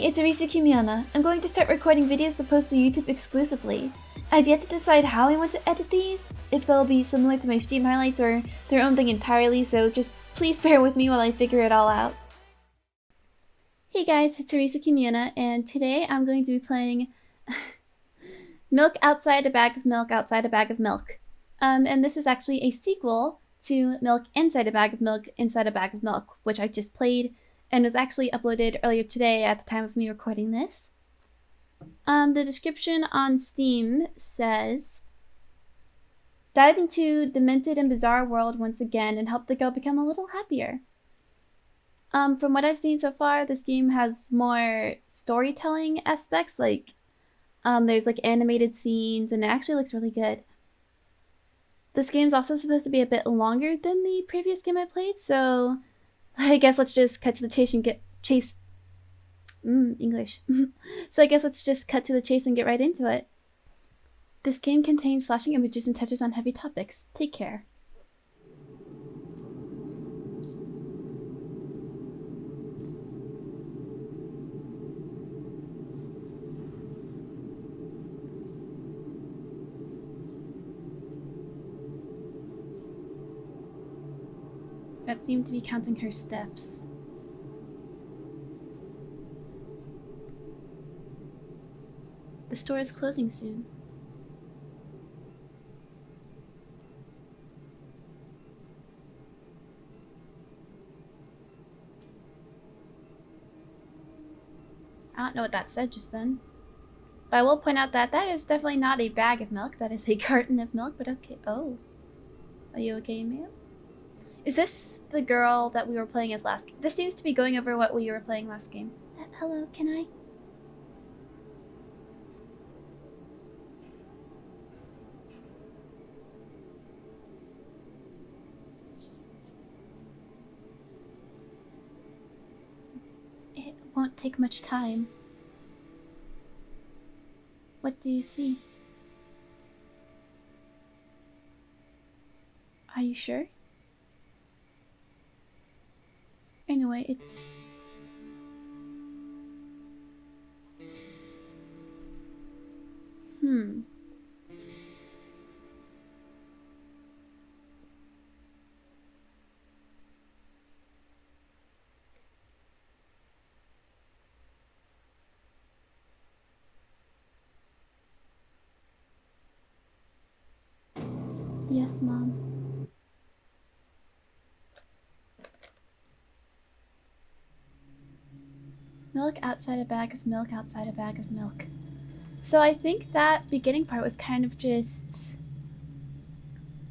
it's Arisa Kimiana. I'm going to start recording videos to post to YouTube exclusively. I've yet to decide how I want to edit these, if they'll be similar to my stream highlights or their own thing entirely, so just please bear with me while I figure it all out. Hey guys, it's Arisa Kimiana, and today I'm going to be playing Milk Outside a Bag of Milk Outside a Bag of Milk. And this is actually a sequel to Milk Inside a Bag of Milk Inside a Bag of Milk, which I just played and was actually uploaded earlier today at the time of me recording this. The description on Steam says, dive into demented and bizarre world once again and help the girl become a little happier. From what I've seen so far, this game has more storytelling aspects, like there's like animated scenes, and it actually looks really good. This game's also supposed to be a bit longer than the previous game I played, so I guess let's just cut to the chase and English. So I guess let's just cut to the chase and get right into it. This game contains flashing images and touches on heavy topics. Take care. That seemed to be counting her steps. The store is closing soon. I don't know what that said just then. But I will point out that that is definitely not a bag of milk. That is a carton of milk, but okay. Oh. Are you okay, ma'am? Is this the girl that we were playing as last game? This seems to be going over what we were playing last game. Hello, can I? It won't take much time. What do you see? Are you sure? Anyway, it's... Yes, Mom. Milk outside a bag of milk outside a bag of milk. So I think that beginning part was kind of just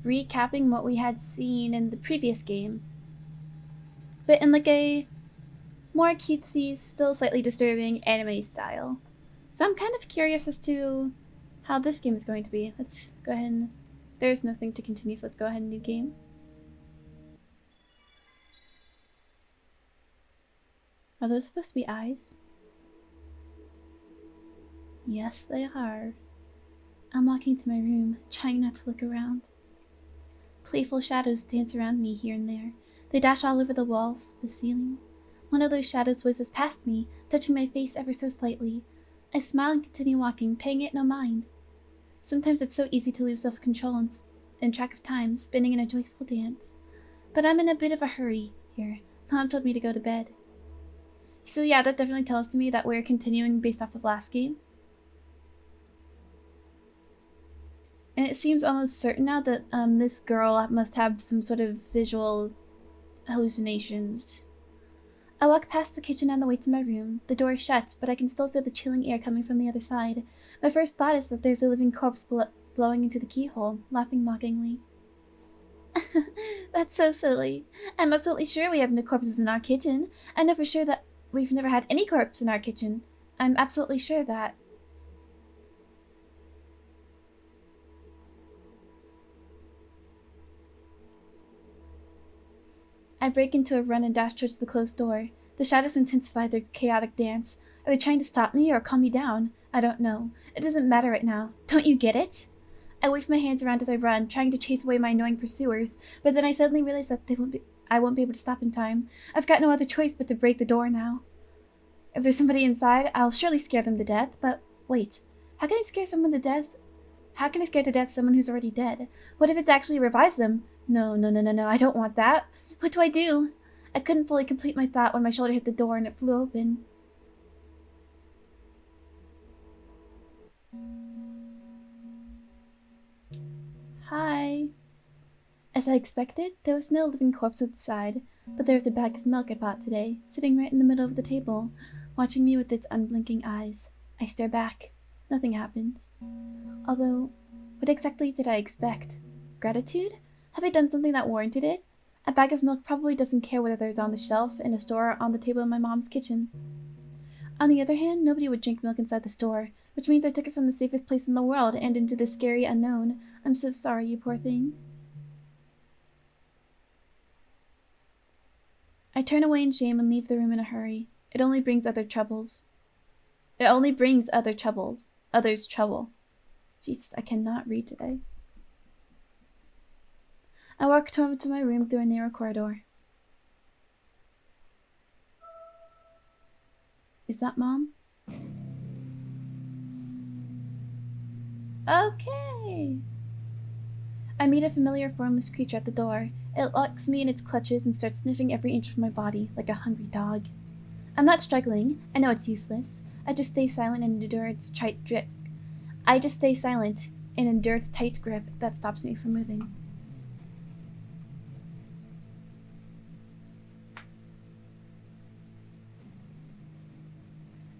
recapping what we had seen in the previous game, but in like a more cutesy, still slightly disturbing anime style. So I'm kind of curious as to how this game is going to be. Let's go ahead and... There's nothing to continue, so let's go ahead and new game. Are those supposed to be eyes? Yes, they are. I'm walking to my room, trying not to look around. Playful shadows dance around me here and there. They dash all over the walls, the ceiling. One of those shadows whizzes past me, touching my face ever so slightly. I smile and continue walking, paying it no mind. Sometimes it's so easy to lose self-control and track of time, spinning in a joyful dance. But I'm in a bit of a hurry here. Mom told me to go to bed. So yeah, that definitely tells me that we're continuing based off of last game. And it seems almost certain now that this girl must have some sort of visual hallucinations. I walk past the kitchen on the way to my room. The door is shut, but I can still feel the chilling air coming from the other side. My first thought is that there's a living corpse blowing into the keyhole, laughing mockingly. That's so silly. I'm absolutely sure we have no corpses in our kitchen. I know for sure that we've never had any corpse in our kitchen. I'm absolutely sure that. I break into a run and dash towards the closed door. The shadows intensify their chaotic dance. Are they trying to stop me or calm me down? I don't know. It doesn't matter right now. Don't you get it? I wave my hands around as I run, trying to chase away my annoying pursuers, but then I suddenly realize that I won't be able to stop in time. I've got no other choice but to break the door now. If there's somebody inside, I'll surely scare them to death, but wait. How can I scare someone to death? How can I scare to death someone who's already dead? What if it actually revives them? No, I don't want that. What do I do? I couldn't fully complete my thought when my shoulder hit the door and it flew open. Hi. As I expected, there was no living corpse outside, but there was a bag of milk I bought today, sitting right in the middle of the table, watching me with its unblinking eyes. I stare back. Nothing happens. Although, what exactly did I expect? Gratitude? Have I done something that warranted it? A bag of milk probably doesn't care whether it's on the shelf, in a store, or on the table in my mom's kitchen. On the other hand, nobody would drink milk inside the store, which means I took it from the safest place in the world and into the scary unknown. I'm so sorry, you poor thing. I turn away in shame and leave the room in a hurry. It only brings other troubles. Others trouble. Jesus, I cannot read today. I walked over to my room through a narrow corridor. Is that Mom? Okay. I meet a familiar formless creature at the door. It locks me in its clutches and starts sniffing every inch of my body like a hungry dog. I'm not struggling. I know it's useless. I just stay silent and endure its tight grip. That stops me from moving.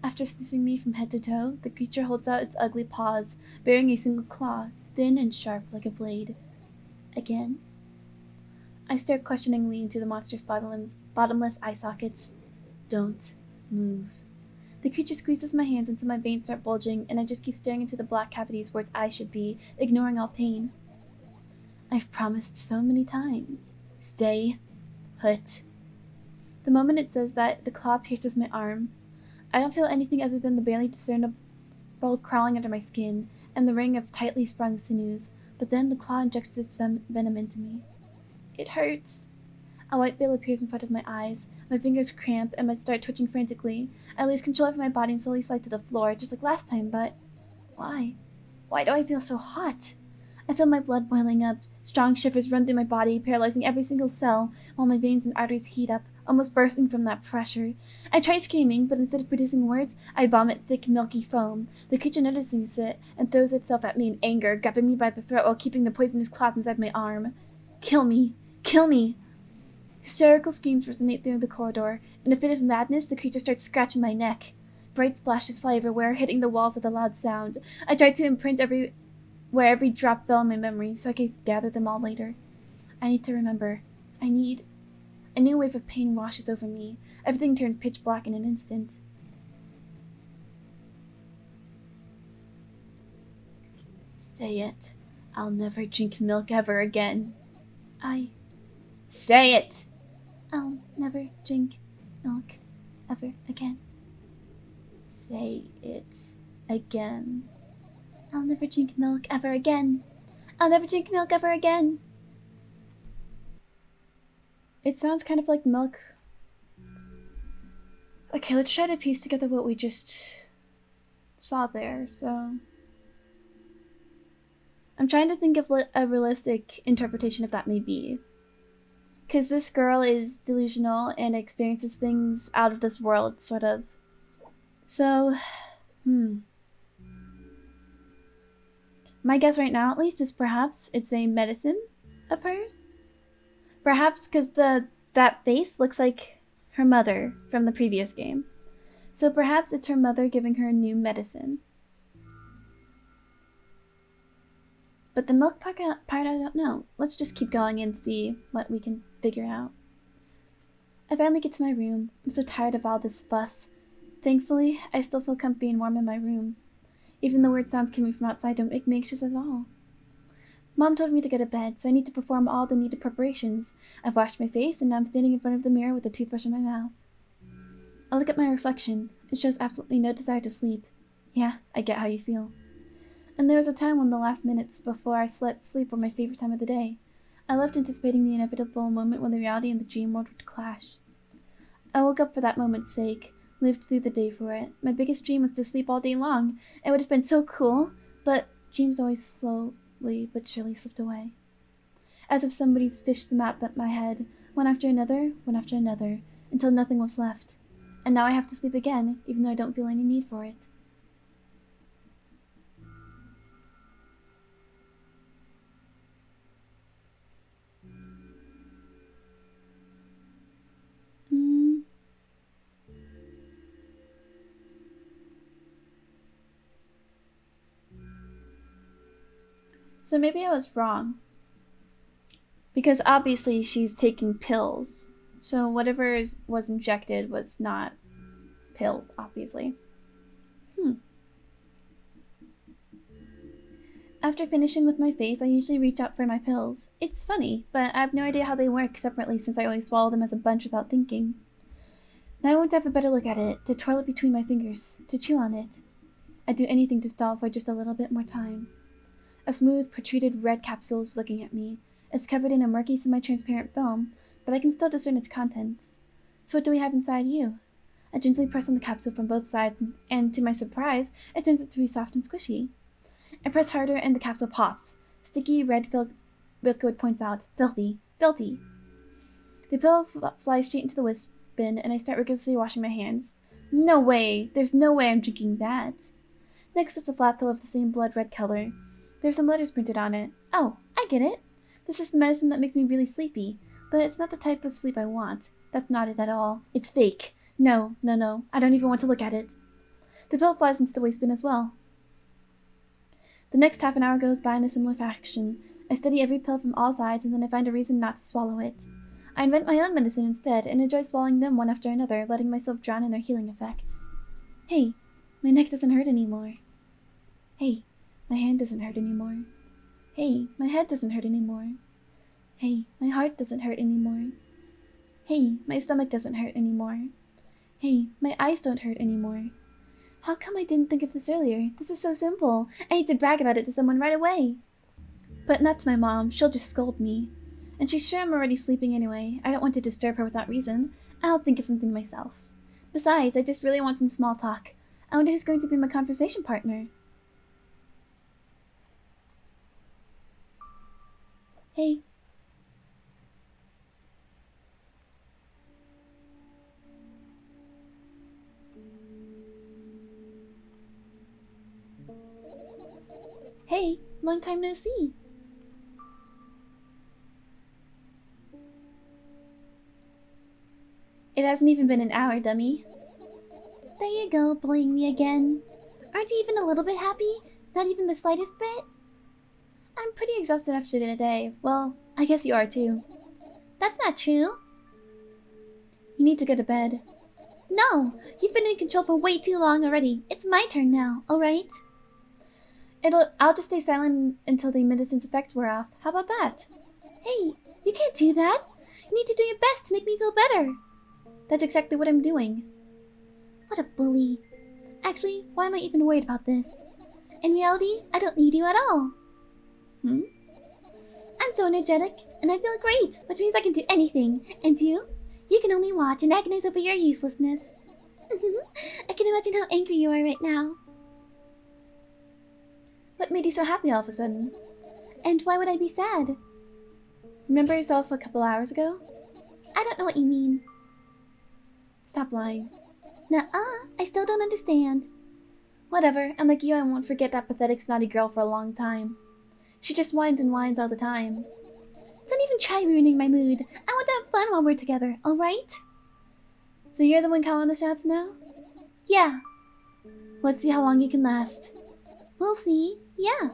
After sniffing me from head to toe, the creature holds out its ugly paws, bearing a single claw, thin and sharp like a blade. Again. I stare questioningly into the monster's bottomless eye sockets. Don't move. The creature squeezes my hands until my veins start bulging, and I just keep staring into the black cavities where its eyes should be, ignoring all pain. I've promised so many times. Stay put. The moment it says that, the claw pierces my arm. I don't feel anything other than the barely discernible crawling under my skin and the ring of tightly sprung sinews, but then the claw injects its venom into me. It hurts. A white veil appears in front of my eyes. My fingers cramp and I start twitching frantically. I lose control of my body and slowly slide to the floor, just like last time, but why? Why do I feel so hot? I feel my blood boiling up. Strong shivers run through my body, paralyzing every single cell, while my veins and arteries heat up, almost bursting from that pressure. I try screaming, but instead of producing words, I vomit thick, milky foam. The creature notices it and throws itself at me in anger, grabbing me by the throat while keeping the poisonous claws inside my arm. Kill me! Kill me! Hysterical screams resonate through the corridor. In a fit of madness, the creature starts scratching my neck. Bright splashes fly everywhere, hitting the walls with a loud sound. I try to imprint where every drop fell in my memory, so I could gather them all later. I need to remember. A new wave of pain washes over me. Everything turns pitch black in an instant. Say it. I'll never drink milk ever again. Say it! I'll never drink milk ever again. Say it again. I'll never drink milk ever again. I'll never drink milk ever again. It sounds kind of like milk. Okay, let's try to piece together what we just saw there, so... I'm trying to think of a realistic interpretation of that may be. Because this girl is delusional and experiences things out of this world, sort of. So, my guess right now, at least, is perhaps it's a medicine of hers? Perhaps because that face looks like her mother from the previous game. So perhaps it's her mother giving her new medicine. But the milk part I don't know. Let's just keep going and see what we can figure out. I finally get to my room. I'm so tired of all this fuss. Thankfully, I still feel comfy and warm in my room. Even the weird sounds coming from outside don't make me anxious at all. Mom told me to go to bed, so I need to perform all the needed preparations. I've washed my face, and now I'm standing in front of the mirror with a toothbrush in my mouth. I look at my reflection. It shows absolutely no desire to sleep. Yeah, I get how you feel. And there was a time when the last minutes before I sleep were my favorite time of the day. I left anticipating the inevitable moment when the reality and the dream world would clash. I woke up for that moment's sake. lived through the day for it. My biggest dream was to sleep all day long. It would have been so cool, but dreams always slowly but surely slipped away. As if somebody's fished them out of my head, one after another, until nothing was left. And now I have to sleep again, even though I don't feel any need for it. So maybe I was wrong. Because obviously she's taking pills. So whatever was injected was not pills, obviously. After finishing with my face, I usually reach out for my pills. It's funny, but I have no idea how they work separately since I always swallow them as a bunch without thinking. Now I want to have a better look at it, to twirl it between my fingers, to chew on it. I'd do anything to stall for just a little bit more time. A smooth, protruded red capsule is looking at me. It's covered in a murky, semi-transparent film, but I can still discern its contents. So what do we have inside you? I gently press on the capsule from both sides, and to my surprise, it turns out to be soft and squishy. I press harder and the capsule pops. Sticky, red-filled liquid points out. Filthy. Filthy. The pill flies straight into the waste bin, and I start rigorously washing my hands. No way! There's no way I'm drinking that. Next is a flat pill of the same blood-red color. There are some letters printed on it. Oh, I get it. This is the medicine that makes me really sleepy, but it's not the type of sleep I want. That's not it at all. It's fake. No. I don't even want to look at it. The pill flies into the waste bin as well. The next half an hour goes by in a similar fashion. I study every pill from all sides, and then I find a reason not to swallow it. I invent my own medicine instead, and enjoy swallowing them one after another, letting myself drown in their healing effects. Hey, my neck doesn't hurt anymore. Hey, my hand doesn't hurt anymore. Hey, my head doesn't hurt anymore. Hey, my heart doesn't hurt anymore. Hey, my stomach doesn't hurt anymore. Hey, my eyes don't hurt anymore. How come I didn't think of this earlier? This is so simple. I need to brag about it to someone right away. But not to my mom. She'll just scold me. And she's sure I'm already sleeping anyway. I don't want to disturb her without reason. I'll think of something myself. Besides, I just really want some small talk. I wonder who's going to be my conversation partner. Hey. Hey, long time no see. It hasn't even been an hour, dummy. There you go, bullying me again. Aren't you even a little bit happy? Not even the slightest bit? I'm pretty exhausted after today. Well, I guess you are too. That's not true. You need to go to bed. No! You've been in control for way too long already. It's my turn now, alright? I'll just stay silent until the medicine's effect wear off. How about that? Hey, you can't do that. You need to do your best to make me feel better. That's exactly what I'm doing. What a bully. Actually, why am I even worried about this? In reality, I don't need you at all. I'm so energetic, and I feel great, which means I can do anything. And you? You can only watch and agonize over your uselessness. I can imagine how angry you are right now. What made you so happy all of a sudden? And why would I be sad? Remember yourself a couple hours ago? I don't know what you mean. Stop lying. Nuh-uh, I still don't understand. Whatever, unlike you, I won't forget that pathetic snotty girl for a long time. She just whines and whines all the time. Don't even try ruining my mood. I want to have fun while we're together, alright? So you're the one calling the shots now? Yeah. Let's see how long you can last. We'll see. Yeah.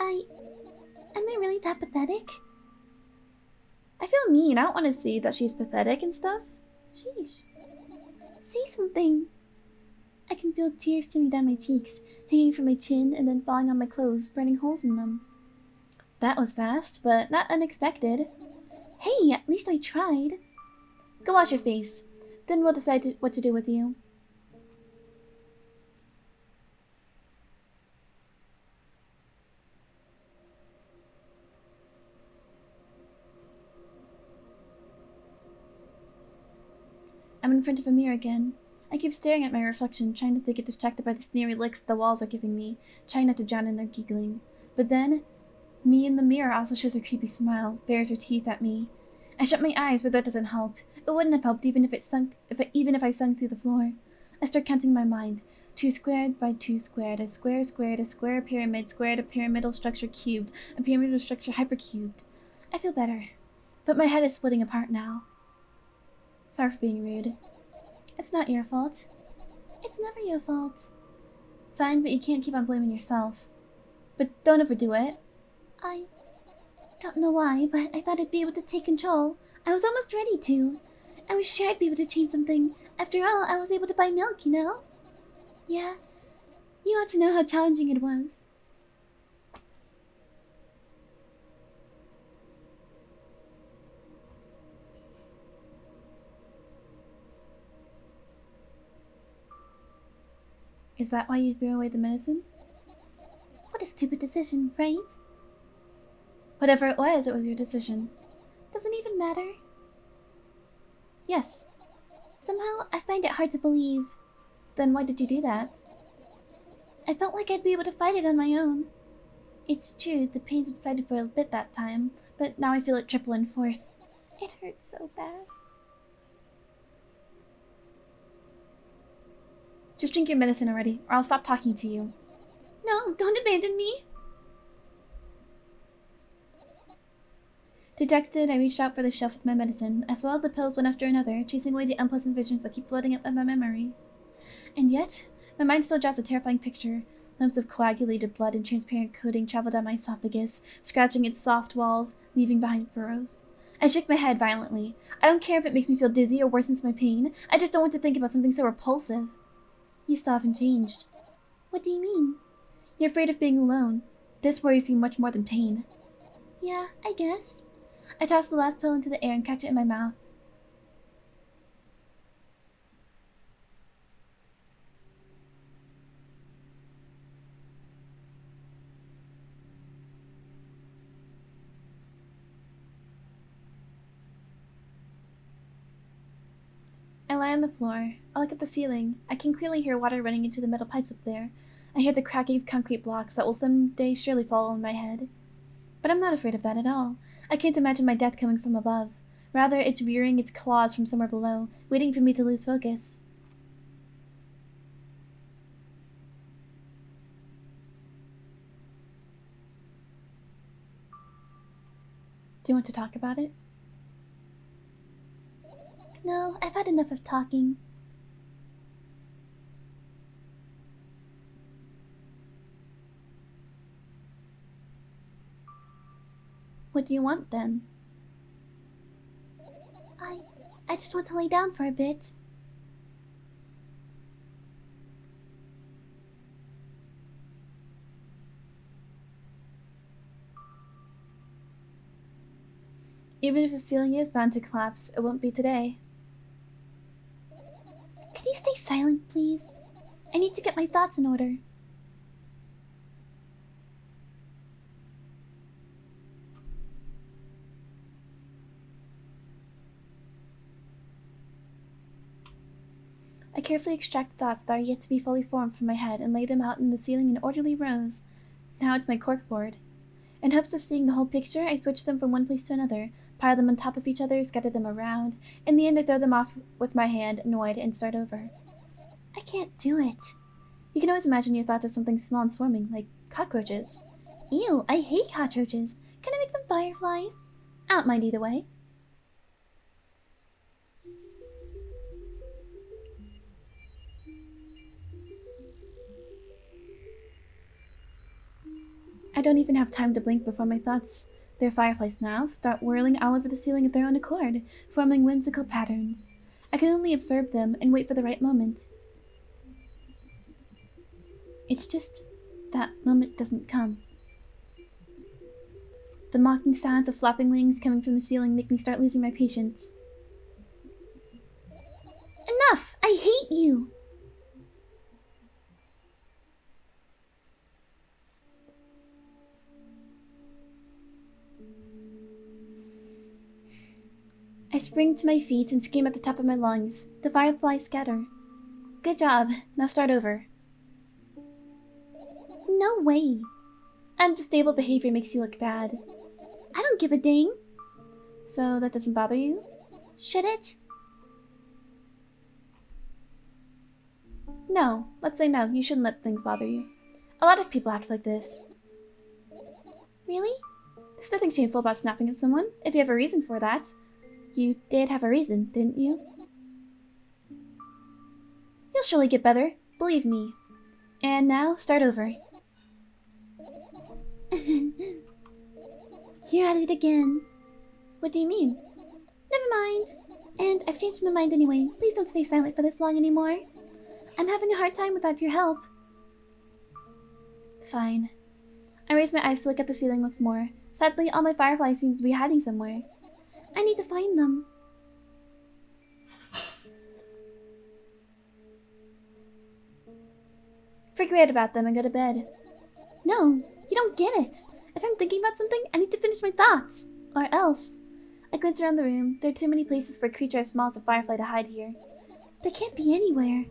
Am I really that pathetic? I feel mean. I don't want to see that she's pathetic and stuff. Sheesh. Say something. I can feel tears streaming down my cheeks, hanging from my chin, and then falling on my clothes, burning holes in them. That was fast, but not unexpected. Hey, at least I tried. Go wash your face. Then we'll decide what to do with you. I'm in front of a mirror again. I keep staring at my reflection, trying not to get distracted by the sneery looks the walls are giving me, trying not to drown in their giggling. But then, me in the mirror also shows a creepy smile, bares her teeth at me. I shut my eyes, but that doesn't help. It wouldn't have helped even if I sunk through the floor. I start counting in my mind. 2 squared by 2 squared, a square squared, a square pyramid squared, a pyramidal structure cubed, a pyramidal structure hypercubed. I feel better, but my head is splitting apart now. Sorry for being rude. It's not your fault. It's never your fault. Fine, but you can't keep on blaming yourself. But don't overdo it. I don't know why, but I thought I'd be able to take control. I was almost ready to. I was sure I'd be able to change something. After all, I was able to buy milk, you know? Yeah, you ought to know how challenging it was. Is that why you threw away the medicine? What a stupid decision, right? Whatever it was your decision. Doesn't even matter. Yes. Somehow, I find it hard to believe. Then why did you do that? I felt like I'd be able to fight it on my own. It's true, the pain subsided for a bit that time, but now I feel it triple in force. It hurts so bad. Just drink your medicine already, or I'll stop talking to you. No, don't abandon me! Dejected, I reached out for the shelf with my medicine. I swallowed the pills one after another, chasing away the unpleasant visions that keep floating up in my memory. And yet, my mind still draws a terrifying picture. Lumps of coagulated blood and transparent coating travel down my esophagus, scratching its soft walls, leaving behind furrows. I shake my head violently. I don't care if it makes me feel dizzy or worsens my pain. I just don't want to think about something so repulsive. You still haven't changed. What do you mean? You're afraid of being alone. This worries you much more than pain. Yeah, I guess. I toss the last pill into the air and catch it in my mouth. I lie on the floor. I look at the ceiling. I can clearly hear water running into the metal pipes up there. I hear the cracking of concrete blocks that will someday surely fall on my head. But I'm not afraid of that at all. I can't imagine my death coming from above. Rather, it's rearing its claws from somewhere below, waiting for me to lose focus. Do you want to talk about it? No, I've had enough of talking. What do you want, then? I just want to lay down for a bit. Even if the ceiling is bound to collapse, it won't be today. Could you stay silent, please? I need to get my thoughts in order. I carefully extract thoughts that are yet to be fully formed from my head and lay them out in the ceiling in orderly rows. Now it's my corkboard. In hopes of seeing the whole picture, I switch them from one place to another, pile them on top of each other, scatter them around. In the end, I throw them off with my hand, annoyed, and start over. I can't do it. You can always imagine your thoughts as something small and swarming, like cockroaches. Ew, I hate cockroaches. Can I make them fireflies? I don't mind either way. I don't even have time to blink before my thoughts, their firefly snarls, start whirling all over the ceiling of their own accord, forming whimsical patterns. I can only observe them and wait for the right moment. It's just that moment doesn't come. The mocking sounds of flapping wings coming from the ceiling make me start losing my patience. Enough! I hate you! I I spring to my feet and scream at the top of my lungs. The fireflies scatter. Good job. Now start over. No way. Unstable behavior makes you look bad. I don't give a dang. So that doesn't bother you? Should it? No. Let's say no. You shouldn't let things bother you. A lot of people act like this. Really? There's nothing shameful about snapping at someone, if you have a reason for that. You did have a reason, didn't you? You'll surely get better, believe me. And now, start over. You're at it again. What do you mean? Never mind. And I've changed my mind anyway. Please don't stay silent for this long anymore. I'm having a hard time without your help. Fine. I raise my eyes to look at the ceiling once more. Sadly, all my fireflies seem to be hiding somewhere. I need to find them. Forget about them and go to bed. No, you don't get it. If I'm thinking about something, I need to finish my thoughts. Or else. I glance around the room. There are too many places for a creature as small as a firefly to hide here. They can't be anywhere.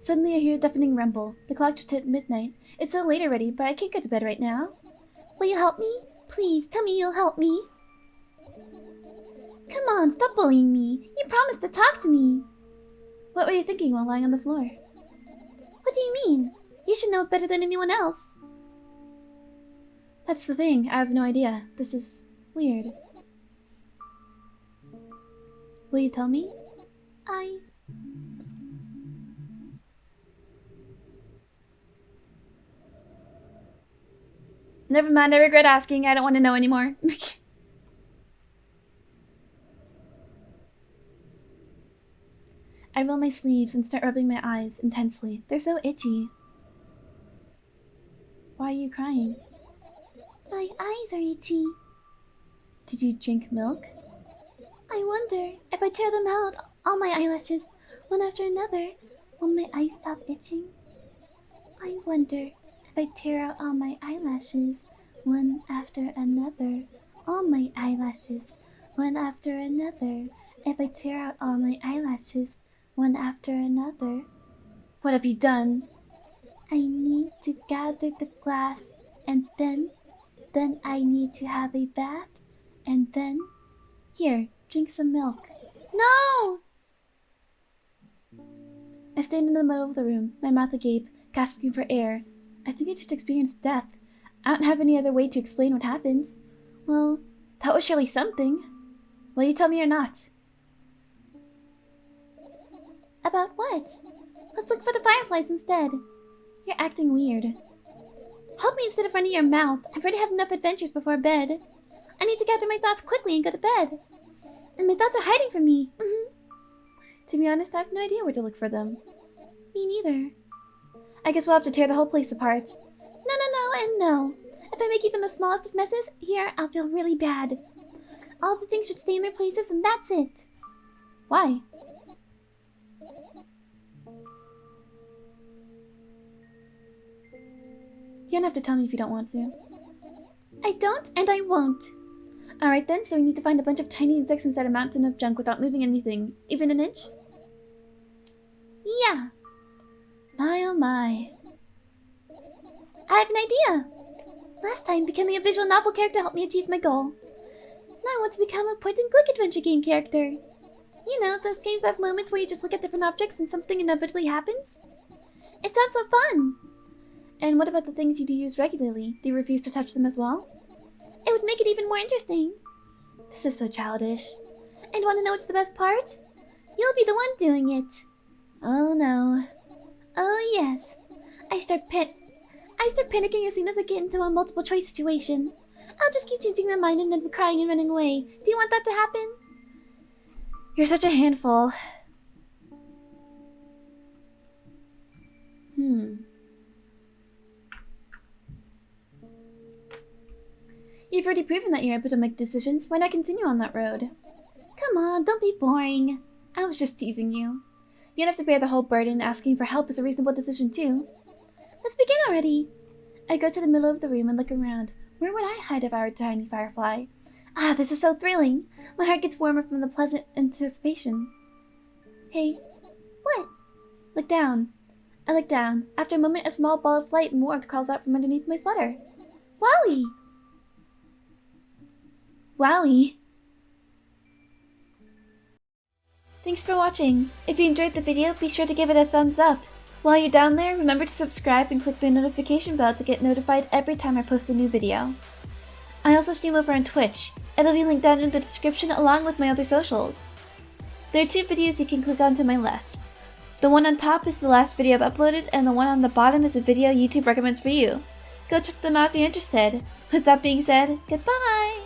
Suddenly I hear a deafening rumble. The clock just hit midnight. It's so late already, but I can't go to bed right now. Will you help me? Please, tell me you'll help me. Come on, stop bullying me. You promised to talk to me. What were you thinking while lying on the floor? What do you mean? You should know it better than anyone else. That's the thing. I have no idea. This is weird. Will you tell me? Never mind, I regret asking. I don't want to know anymore. I roll my sleeves and start rubbing my eyes intensely. They're so itchy. Why are you crying? My eyes are itchy. Did you drink milk? I wonder, if I tear them out, all my eyelashes, one after another, will my eyes stop itching? I wonder, if I tear out all my eyelashes, one after another, all my eyelashes, one after another, if I tear out all my eyelashes, one after another. What have you done? I need to gather the glass, and then I need to have a bath, and then... Here, drink some milk. No! I stand in the middle of the room, my mouth agape, gasping for air. I think I just experienced death. I don't have any other way to explain what happened. Well, that was surely something. Will you tell me or not? About what? Let's look for the fireflies instead. You're acting weird. Help me instead of running your mouth. I've already had enough adventures before bed. I need to gather my thoughts quickly and go to bed. And my thoughts are hiding from me. To be honest, I have no idea where to look for them. Me neither. I guess we'll have to tear the whole place apart. No, and no. If I make even the smallest of messes, here, I'll feel really bad. All the things should stay in their places and that's it. Why? You don't have to tell me if you don't want to. I don't, and I won't. Alright then, so we need to find a bunch of tiny insects inside a mountain of junk without moving anything. Even an inch? Yeah. My oh my. I have an idea! Last time, becoming a visual novel character helped me achieve my goal. Now I want to become a point-and-click adventure game character. You know, those games that have moments where you just look at different objects and something inevitably happens? It sounds so fun! And what about the things you do use regularly? Do you refuse to touch them as well? It would make it even more interesting. This is so childish. And want to know what's the best part? You'll be the one doing it. Oh no. Oh yes. I start panicking as soon as I get into a multiple choice situation. I'll just keep changing my mind and then crying and running away. Do you want that to happen? You're such a handful. You've already proven that you're able to make decisions. Why not continue on that road? Come on, don't be boring. I was just teasing you. You don't have to bear the whole burden. Asking for help is a reasonable decision too. Let's begin already. I go to the middle of the room and look around. Where would I hide if I were a tiny firefly? Ah, this is so thrilling. My heart gets warmer from the pleasant anticipation. Hey. What? Look down. I look down. After a moment, a small ball of light and warmth crawls out from underneath my sweater. Wowie! Wowie! Thanks for watching. If you enjoyed the video, be sure to give it a thumbs up. While you're down there, remember to subscribe and click the notification bell to get notified every time I post a new video. I also stream over on Twitch. It'll be linked down in the description along with my other socials. There are 2 videos you can click on to my left. The one on top is the last video I've uploaded, and the one on the bottom is a video YouTube recommends for you. Go check them out if you're interested. With that being said, goodbye!